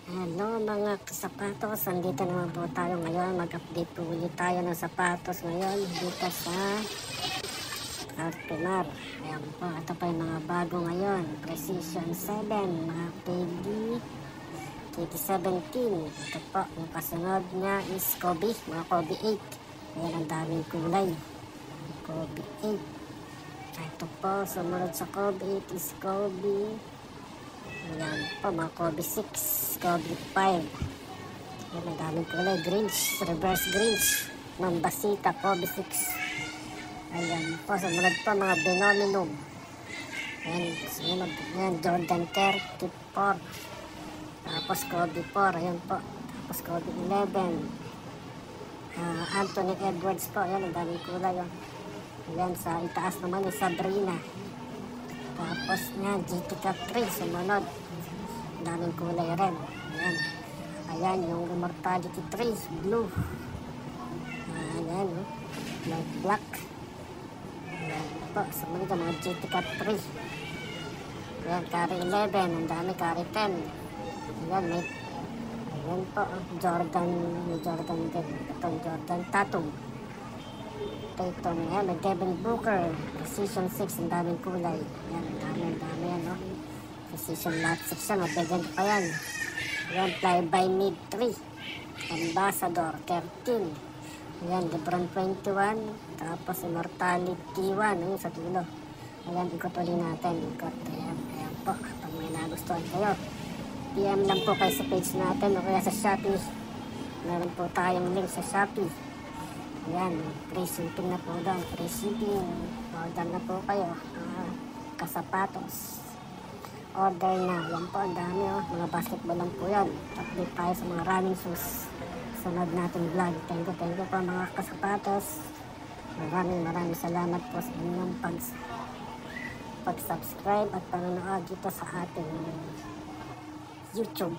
Hello mga kasapatos, andito naman po tayo ngayon. Mag-update po ulit tayo ng sapatos ngayon dito sa Alpimar. Ayan po, ito pa yung mga bago ngayon. Precision 7, mga KD17. Ito po, yung kasunod niya is Kobe, mga Kobe 8. Ayan, ang daming kulay. Kobe 8. Ito po, sumunod sa Kobe 8 is Kobe. Ayan po, mga Kobe 6, Kobe 5. Ayan, ang daming kulay. Grinch, reverse Grinch. Mambasita, Kobe 6. Ayan po, sumunod po mga Benominum. Ayan, sumunod. Ayan, Jordan 34. Tapos Kobe 4, ayan po. Tapos Kobe 11. Anthony Edwards po, ayan, ang daming kulay. Oh. Ayan, sa itaas naman yung Sabrina. Tapos nga, GTK 3, sumunod. Daming kulay rin. Ayan. Ayan, yung Immortality 3, blue. Ayan, light black. Ayan po, sumunod ang mga GTK 3. Ayan, carry 11, ang dami, carry 10. Ayan, ayan po, Jordan din. Itong Jordan Tatum. Tatum, ayan, may Devin Booker, Precision 6, ang daming kulay. Ayan, ang dami yan, no? Precision lot 6 yan, mabigyan pa yan. Ayan, Fly by Mid 3, Ambassador 13. Ayan, Lebron 21, tapos Immortality 1, ayun sa dulo. Ayan, ikot ulit natin, ikot. Ayan po, pag may nagustuhan kayo, PM lang po kayo sa page natin o kaya sa Shopee. Meron po tayong link sa Shopee. Ayan, free shipping na po doon. Free shipping. Order na po kayo. Kasapatos. Order na. Yan po, ang dami oh. Mga basketball lang po yan. Update tayo sa mga running shoes. Sunod natin vlog. Thank you po mga kasapatos. Maraming salamat po sa inyong pag-subscribe at panonood dito sa ating YouTube.